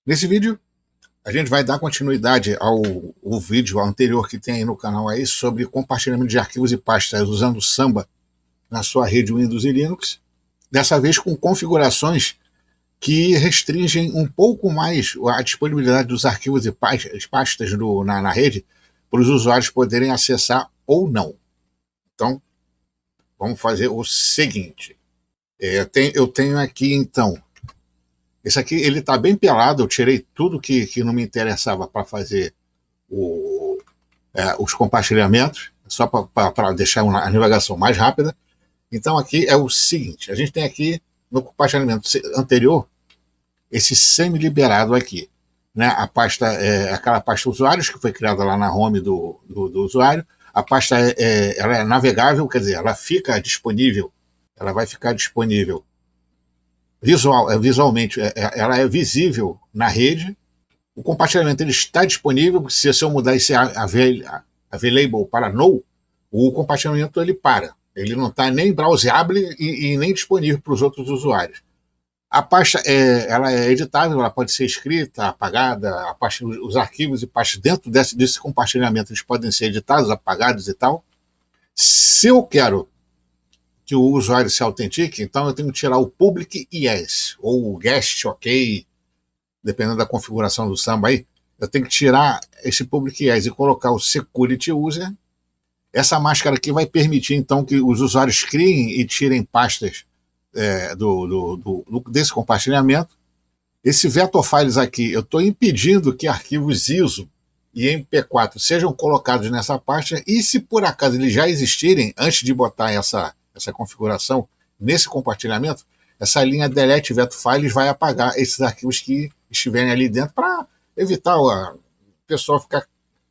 Nesse vídeo, a gente vai dar continuidade ao vídeo anterior que tem aí no canal aí sobre compartilhamento de arquivos e pastas usando o Samba na sua rede Windows e Linux, dessa vez com configurações que restringem um pouco mais a disponibilidade dos arquivos e pastas na rede para os usuários poderem acessar ou não. Então, vamos fazer o seguinte. Eu tenho aqui, então, esse aqui ele está bem pelado, eu tirei tudo que não me interessava para fazer os compartilhamentos, só para deixar a navegação mais rápida. Então aqui é o seguinte, a gente tem aqui no compartilhamento anterior esse semi-liberado aqui, né? A pasta aquela pasta usuários que foi criada lá na home do usuário. A pasta ela é navegável, quer dizer, ela fica disponível, ela vai ficar disponível visualmente, ela é visível na rede. O compartilhamento ele está disponível. Se eu mudar esse available para no, o compartilhamento ele para. Ele não está nem browseable e nem disponível para os outros usuários. A pasta ela é editável, ela pode ser escrita, apagada. Os arquivos e pastas dentro desse compartilhamento eles podem ser editados, apagados e tal. Se eu quero que o usuário se autentique, então eu tenho que tirar o public yes, ou o guest ok, dependendo da configuração do Samba aí. Eu tenho que tirar esse public yes e colocar o security user. Essa máscara aqui vai permitir, então, que os usuários criem e tirem pastas desse compartilhamento. Esse veto files aqui, eu estou impedindo que arquivos ISO e MP4 sejam colocados nessa pasta, e se por acaso eles já existirem, antes de botar essa configuração nesse compartilhamento, essa linha delete veto files vai apagar esses arquivos que estiverem ali dentro, para evitar o pessoal ficar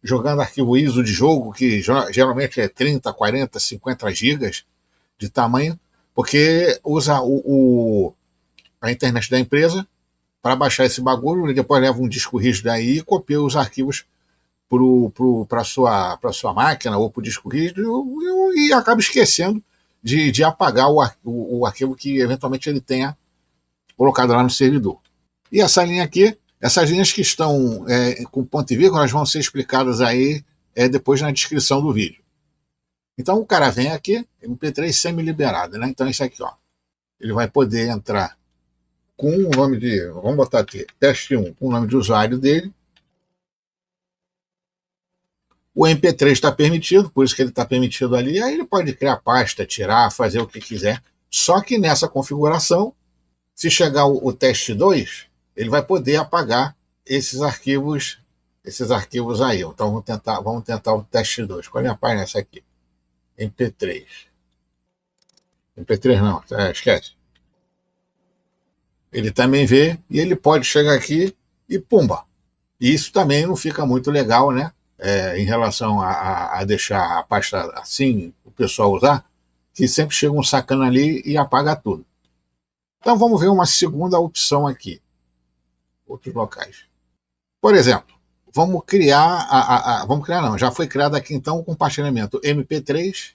jogando arquivo ISO de jogo, que geralmente é 30, 40, 50 gigas de tamanho, porque usa a internet da empresa para baixar esse bagulho, e depois leva um disco rígido aí e copia os arquivos para a sua máquina ou para o disco rígido e acaba esquecendo de apagar o arquivo que eventualmente ele tenha colocado lá no servidor. E essa linha aqui, essas linhas que estão com ponto e vírgula, elas vão ser explicadas aí depois na descrição do vídeo. Então o cara vem aqui, MP3 semi-liberado, né? Então isso aqui, ó, ele vai poder entrar com o nome de, vamos botar aqui, teste 1, com o nome de usuário dele. O MP3 está permitido, por isso que ele está permitido ali. Aí ele pode criar pasta, tirar, fazer o que quiser. Só que nessa configuração, se chegar o teste 2, ele vai poder apagar esses arquivos aí. Então vamos tentar o teste 2. Qual é a página essa aqui? MP3. MP3 não, esquece. Ele também vê e ele pode chegar aqui e pumba. E isso também não fica muito legal, né? Em relação a deixar a pasta assim, o pessoal usar, que sempre chega um sacana ali e apaga tudo. Então vamos ver uma segunda opção aqui. Outros locais. Por exemplo, vamos criar, vamos criar não, já foi criado aqui então o compartilhamento MP3.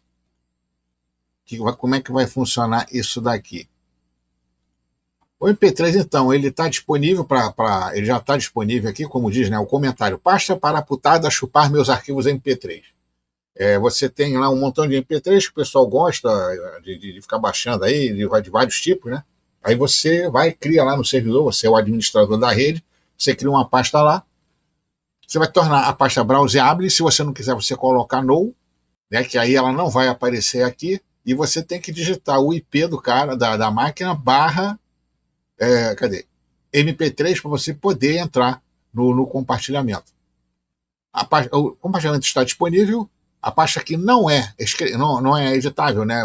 Como é que vai funcionar isso daqui? O MP3, então, ele está disponível ele já está disponível aqui, como diz, né, o comentário, pasta para a putada chupar meus arquivos MP3. Você tem lá um montão de MP3 que o pessoal gosta de ficar baixando aí, de vários tipos, né? Aí você cria lá no servidor, você é o administrador da rede, você cria uma pasta lá, você vai tornar a pasta browseable, se você não quiser você colocar no, né, que aí ela não vai aparecer aqui, e você tem que digitar o IP do cara, da máquina, barra MP3 para você poder entrar no compartilhamento. O compartilhamento está disponível, a pasta aqui não é editável, né?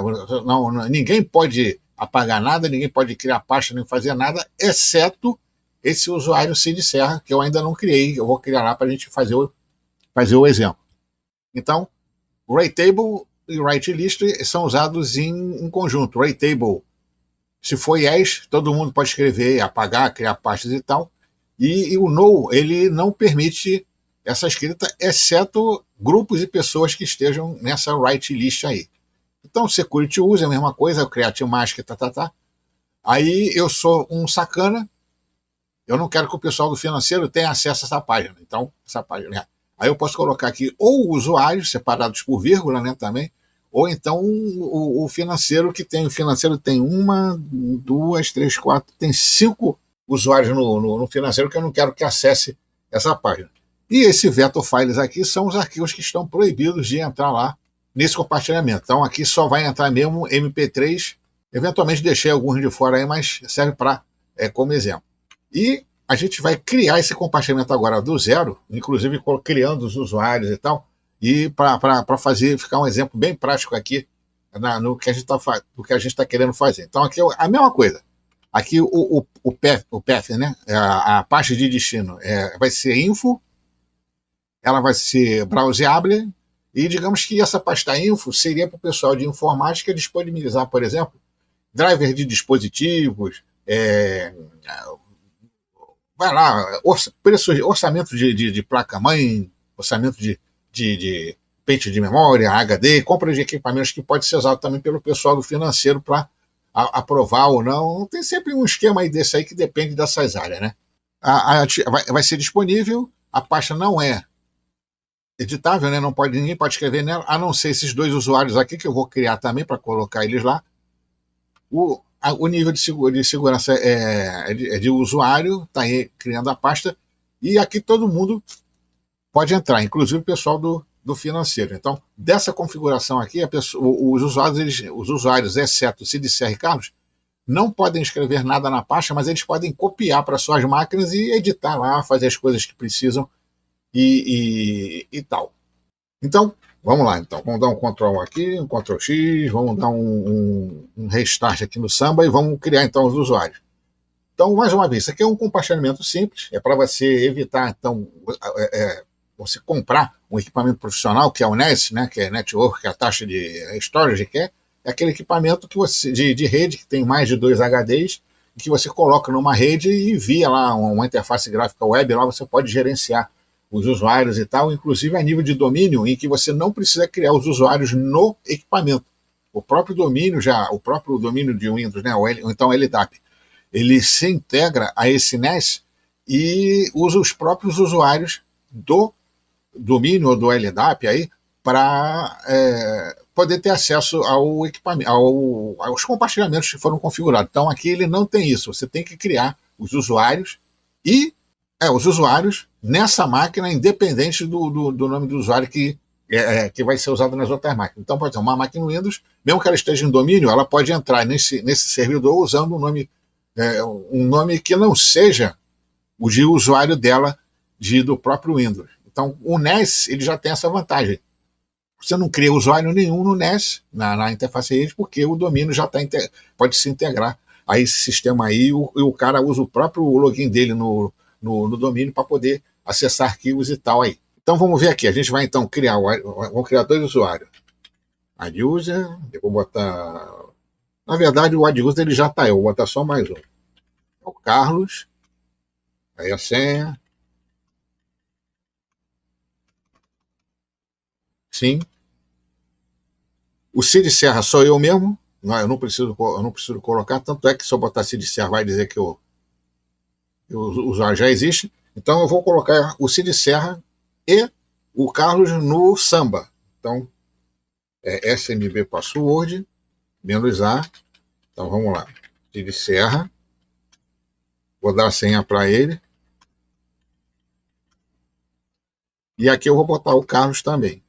Ninguém pode apagar nada, ninguém pode criar pasta nem fazer nada, exceto esse usuário Cid Serra, que eu ainda não criei, eu vou criar lá para a gente fazer o exemplo. Então, write-table e write-list são usados em conjunto. Write-table, se for yes, todo mundo pode escrever, apagar, criar pastas e tal. E o no, ele não permite essa escrita, exceto grupos e pessoas que estejam nessa write list aí. Então, security user, a mesma coisa, o create mask, Aí eu sou um sacana, eu não quero que o pessoal do financeiro tenha acesso a essa página. Então, essa página. Aí eu posso colocar aqui ou usuários separados por vírgula, né, também, ou então o financeiro que tem. O financeiro tem uma, duas, três, quatro, tem 5 usuários no financeiro que eu não quero que acesse essa página. E esse veto files aqui são os arquivos que estão proibidos de entrar lá nesse compartilhamento. Então aqui só vai entrar mesmo MP3. Eventualmente deixei alguns de fora aí, mas serve para como exemplo. E a gente vai criar esse compartilhamento agora do zero, inclusive criando os usuários e tal, e para fazer, ficar um exemplo bem prático aqui no que a gente está querendo fazer. Então aqui é a mesma coisa. Aqui o path, né? A parte de destino vai ser info, ela vai ser browseable, e digamos que essa pasta info seria para o pessoal de informática disponibilizar, por exemplo, driver de dispositivos, vai lá, orçamento de placa-mãe, orçamento de pente de memória, HD, compra de equipamentos que pode ser usado também pelo pessoal do financeiro para aprovar ou não. Tem sempre um esquema aí desse aí que depende dessas áreas, né? Vai ser disponível, a pasta não é editável, né? Ninguém pode escrever nela, a não ser esses 2 usuários aqui que eu vou criar também para colocar eles lá. O nível de segurança é de usuário, está aí criando a pasta, e aqui todo mundo pode entrar, inclusive o pessoal do financeiro. Então, dessa configuração aqui, os usuários, exceto CIDCR e Carlos, não podem escrever nada na pasta, mas eles podem copiar para suas máquinas e editar lá, fazer as coisas que precisam e tal. Então, vamos lá. Então, vamos dar um Ctrl aqui, um Ctrl X, vamos dar um restart aqui no Samba e vamos criar então os usuários. Então, mais uma vez, isso aqui é um compartilhamento simples, é para você evitar, então, você comprar um equipamento profissional, que é o NES, né, que é Network, que é a taxa de storage, que é aquele equipamento que você de rede, que tem mais de 2 HDs, que você coloca numa rede e envia lá uma interface gráfica web, lá você pode gerenciar os usuários e tal, inclusive a nível de domínio, em que você não precisa criar os usuários no equipamento. O próprio domínio de Windows, né, ou então LDAP, ele se integra a esse NES e usa os próprios usuários do domínio ou do LDAP aí para poder ter acesso ao equipamento, aos compartilhamentos que foram configurados. Então aqui ele não tem isso, você tem que criar os usuários e os usuários nessa máquina, independente do nome do usuário que vai ser usado nas outras máquinas. Então, pode ser uma máquina Windows, mesmo que ela esteja em domínio, ela pode entrar nesse servidor usando um nome que não seja o de usuário dela do próprio Windows. Então, o NES ele já tem essa vantagem. Você não cria usuário nenhum no NES, na interface rede, porque o domínio já pode se integrar a esse sistema aí, e o cara usa o próprio login dele no domínio para poder acessar arquivos e tal aí. Então vamos ver aqui, a gente vai então vamos criar 2 usuários. Add user, eu vou botar... Na verdade o add user ele já está aí, eu vou botar só mais um. O Carlos, aí a senha. Sim. O Cid Serra sou eu mesmo, eu não preciso colocar, tanto é que se eu botar Cid Serra vai dizer que o usuário já existe. Então eu vou colocar o Cid Serra e o Carlos no Samba. Então SMB password -A. Então vamos lá. Cid Serra. Vou dar a senha para ele. E aqui eu vou botar o Carlos também.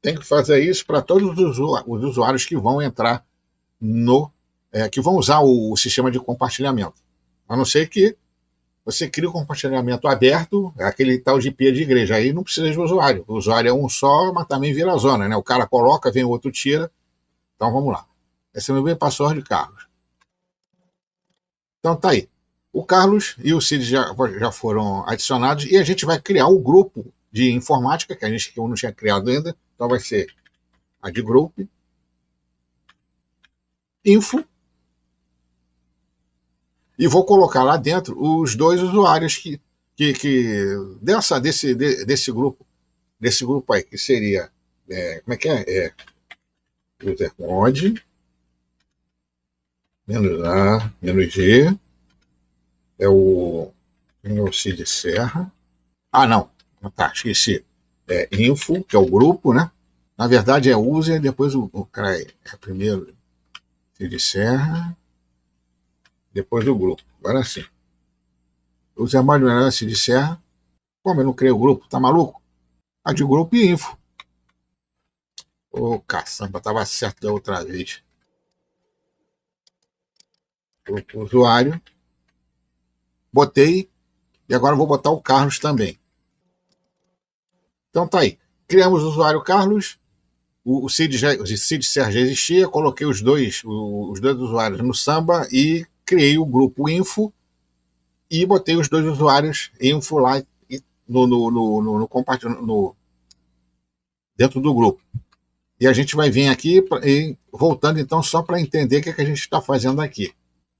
Tem que fazer isso para todos os usuários que vão entrar que vão usar o sistema de compartilhamento. A não ser que você cria um compartilhamento aberto, aquele tal de IP de igreja, aí não precisa de usuário. O usuário é um só, mas também vira zona, né? O cara coloca, vem o outro tira. Então vamos lá. Esse é o meu password de Carlos. Então tá aí. O Carlos e o Cid já foram adicionados e a gente vai criar um grupo de informática, que eu não tinha criado ainda. Então vai ser a de group, info, e vou colocar lá dentro os 2 usuários desse grupo aí, que seria, como é que é? User mod, -A, -G, É o Cid Serra. Ah, não. Tá, esqueci. É info, que é o grupo, né? Na verdade é user, depois o cara é primeiro Cid Serra, depois o grupo. Agora sim. User mais Cid Serra. Como eu não criei o grupo? Tá maluco? A de grupo e info. Ô, caçamba, tava certo da outra vez. Grupo usuário. Botei. E agora vou botar o Carlos também. Então tá aí. Criamos o usuário Carlos. O Cid Serra já existia. Coloquei os dois usuários no Samba e criei o grupo info. E botei os dois usuários info lá no compartilhamento dentro do grupo. E a gente vai vir aqui, voltando então só para entender o que a gente está fazendo aqui.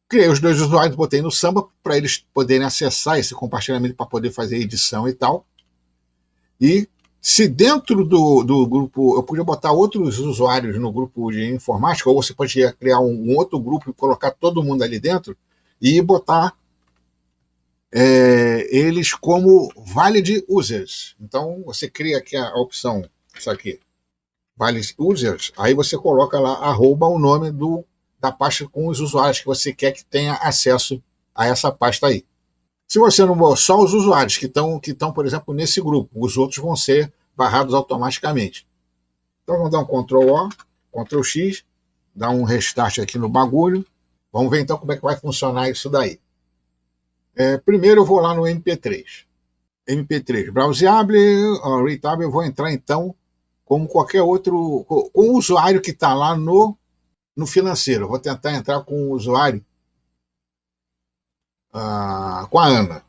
Criei os dois usuários, botei no Samba para eles poderem acessar esse compartilhamento para poder fazer edição e tal. E se dentro do grupo, eu podia botar outros usuários no grupo de informática, ou você podia criar um outro grupo e colocar todo mundo ali dentro e botar eles como valid users. Então você cria aqui a opção, isso aqui, valid users, aí você coloca lá o nome da pasta com os usuários que você quer que tenha acesso a essa pasta aí. Se você não só os usuários que estão, por exemplo, nesse grupo, os outros vão ser barrados automaticamente. Então vamos dar um Ctrl+O, Ctrl+X, dar um restart aqui no bagulho. Vamos ver então como é que vai funcionar isso daí. Primeiro eu vou lá no MP3. MP3, browseable, readable, eu vou entrar então como qualquer outro, com o usuário que está lá no financeiro. Eu vou tentar entrar com o usuário com a Ana.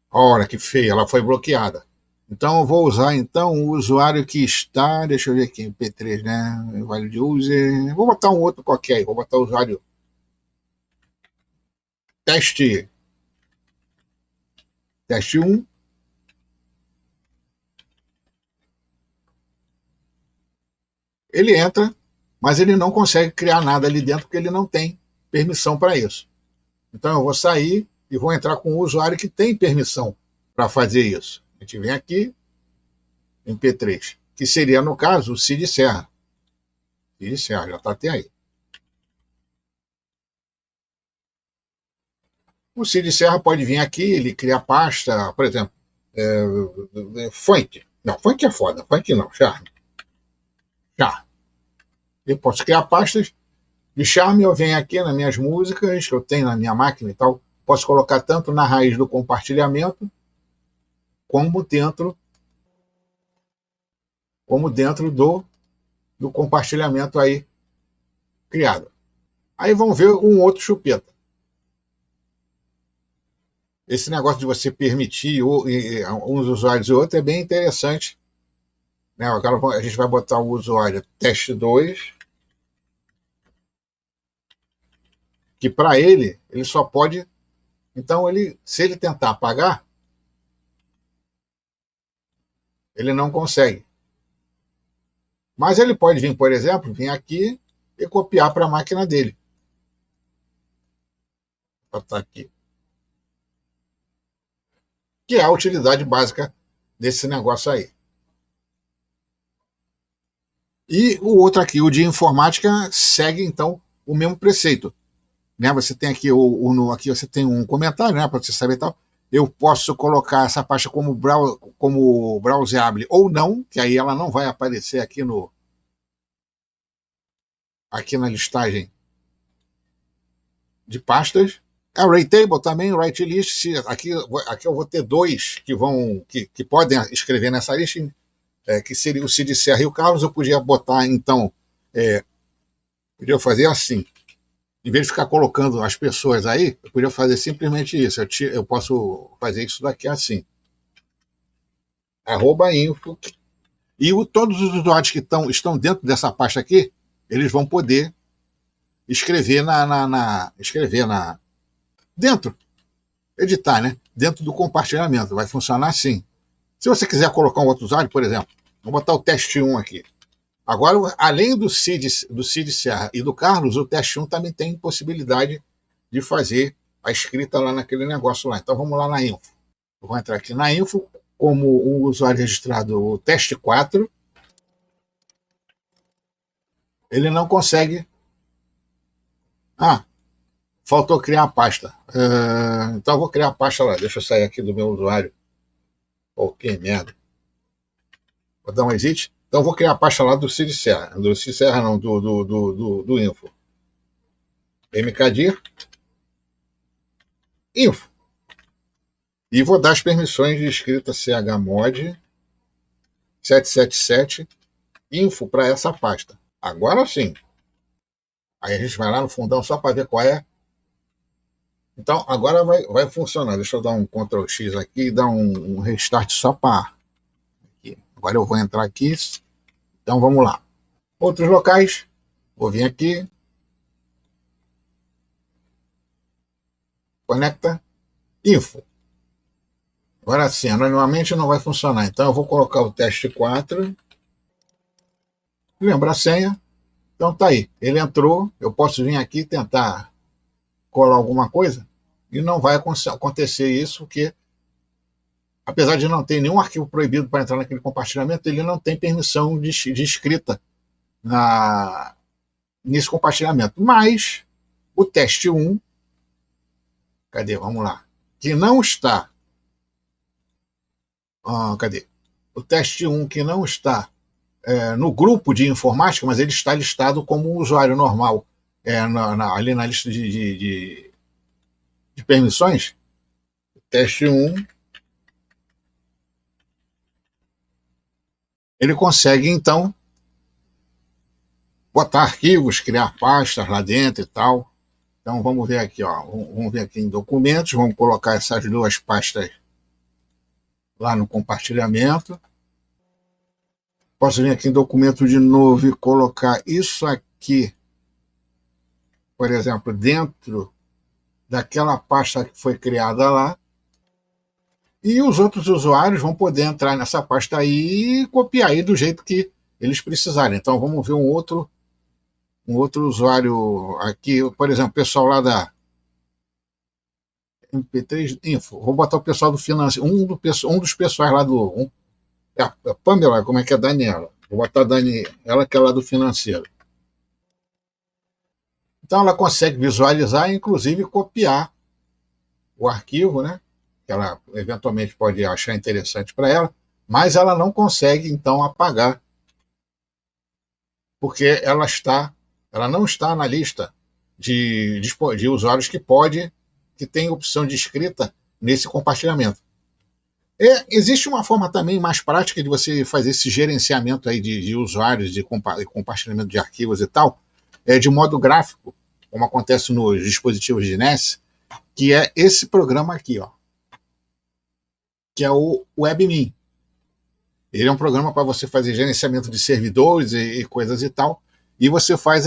Ora, que feia, ela foi bloqueada. Então eu vou usar então o usuário que está, deixa eu ver aqui, MP3, né? Value de user. Vou botar um outro qualquer aí, vou botar o usuário teste 1. Ele entra, mas ele não consegue criar nada ali dentro porque ele não tem permissão para isso. Então eu vou sair e vou entrar com o usuário que tem permissão para fazer isso. A gente vem aqui, MP3, que seria, no caso, o Cid Serra. Cid Serra, já está até aí. O Cid Serra pode vir aqui, ele cria pasta, por exemplo, funk. Não, funk é foda, funk não, charme. Charme. Eu posso criar pastas de charme, eu venho aqui nas minhas músicas, que eu tenho na minha máquina e tal, posso colocar tanto na raiz do compartilhamento, como dentro do compartilhamento aí criado. Aí vamos ver um outro chupeta. Esse negócio de você permitir uns usuários e outros é bem interessante. Né? Agora a gente vai botar o usuário teste 2, que para ele só pode. Então, se ele tentar apagar, ele não consegue. Mas ele pode vir, por exemplo, vir aqui e copiar para a máquina dele. Vou botar aqui. Que é a utilidade básica desse negócio aí. E o outro aqui, o de informática, segue então o mesmo preceito. Né? Você tem aqui aqui você tem um comentário, né, para você saber e tal. Eu posso colocar essa pasta como browseable ou não, que aí ela não vai aparecer aqui na listagem de pastas. A Raytable também, Write List, aqui eu vou ter dois que podem escrever nessa lista, que seria o Cid Serra e o Carlos. Eu podia botar, então, podia fazer assim. Em vez de ficar colocando as pessoas aí, eu podia fazer simplesmente isso. Eu posso fazer isso daqui assim. @info. E todos os usuários que estão dentro dessa pasta aqui, eles vão poder escrever dentro, editar, né? Dentro do compartilhamento. Vai funcionar assim. Se você quiser colocar um outro usuário, por exemplo, vou botar o teste 1 aqui. Agora, além do Cid Serra e do Carlos, o teste 1 também tem possibilidade de fazer a escrita lá naquele negócio lá. Então vamos lá na info. Eu vou entrar aqui na info, como o usuário registrado o teste 4, ele não consegue. Ah, faltou criar a pasta. Então eu vou criar a pasta lá. Deixa eu sair aqui do meu usuário. Ok, merda. Vou dar um exit. Então eu vou criar a pasta lá do Cid Serra. Do Cid Serra não, do info. mkdir info. E vou dar as permissões de escrita chmod 777 info para essa pasta. Agora sim. Aí a gente vai lá no fundão só para ver qual é. Então agora vai funcionar. Deixa eu dar um Ctrl X aqui e dar um restart só para. Agora eu vou entrar aqui. Então vamos lá. Outros locais. Vou vir aqui. Conecta. Info. Agora sim, anonimamente não vai funcionar. Então eu vou colocar o teste 4. Lembra a senha. Então tá aí. Ele entrou. Eu posso vir aqui tentar colar alguma coisa. E não vai acontecer isso, porque apesar de não ter nenhum arquivo proibido para entrar naquele compartilhamento, ele não tem permissão de escrita nesse compartilhamento. Mas o teste 1, cadê? Vamos lá. Que não está. Cadê? O teste 1 que não está no grupo de informática, mas ele está listado como um usuário normal ali na lista de permissões. Teste 1. Ele consegue, então, botar arquivos, criar pastas lá dentro e tal. Então, vamos ver aqui, ó. Vamos ver aqui em documentos, vamos colocar essas duas pastas lá no compartilhamento. Posso vir aqui em documento de novo e colocar isso aqui, por exemplo, dentro daquela pasta que foi criada lá. E os outros usuários vão poder entrar nessa pasta aí e copiar aí do jeito que eles precisarem. Então vamos ver um outro usuário aqui, por exemplo, o pessoal lá da MP3 Info. Vou botar o pessoal do financeiro, um dos pessoais lá do... a Pamela, como é que é? Daniela. Vou botar a Daniela, ela que é lá do financeiro. Então ela consegue visualizar e inclusive copiar o arquivo, né? Que ela eventualmente pode achar interessante para ela, mas ela não consegue então apagar, porque ela não está na lista de usuários que tem opção de escrita nesse compartilhamento. Existe uma forma também mais prática de você fazer esse gerenciamento aí de usuários, de compartilhamento de arquivos e tal, de modo gráfico, como acontece nos dispositivos de NES, que é esse programa aqui, ó, que é o WebMin. Ele é um programa para você fazer gerenciamento de servidores e coisas e tal, e você faz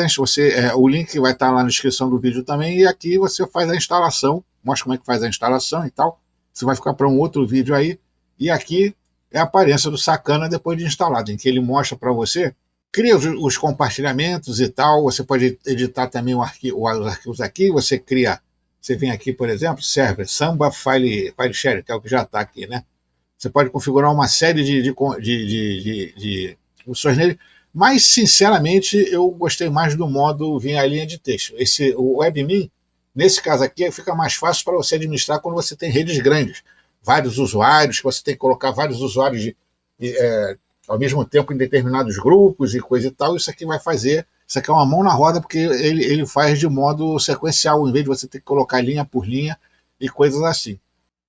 o link vai estar lá na descrição do vídeo também, e aqui você faz a instalação, mostra como é que faz a instalação e tal. Você vai ficar para um outro vídeo aí, e aqui é a aparência do Sacana depois de instalado, em que ele mostra para você, cria os compartilhamentos e tal, você pode editar também os arquivos aqui, você vem aqui, por exemplo, server, Samba File Share, que é o que já está aqui, né? Você pode configurar uma série de funções nele, mas, sinceramente, eu gostei mais do modo vir a linha de texto. O WebMin, nesse caso aqui, fica mais fácil para você administrar quando você tem redes grandes. Vários usuários, que você tem que colocar vários usuários ao mesmo tempo em determinados grupos e coisa e tal. Isso aqui é uma mão na roda, porque ele faz de modo sequencial, em vez de você ter que colocar linha por linha e coisas assim.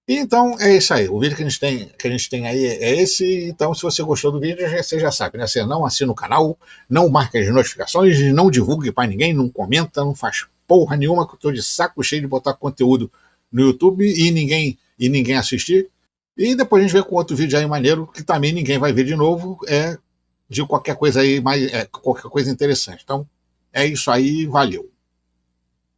Então é isso aí, o vídeo que a gente tem aí é esse. Então se você gostou do vídeo, você já sabe, né? Você não assina o canal, não marca as notificações, não divulgue para ninguém, não comenta, não faz porra nenhuma, que eu tô de saco cheio de botar conteúdo no YouTube e ninguém assistir. E depois a gente vê com outro vídeo aí maneiro, que também ninguém vai ver de novo, de qualquer coisa aí, qualquer coisa interessante. Então é isso aí, valeu.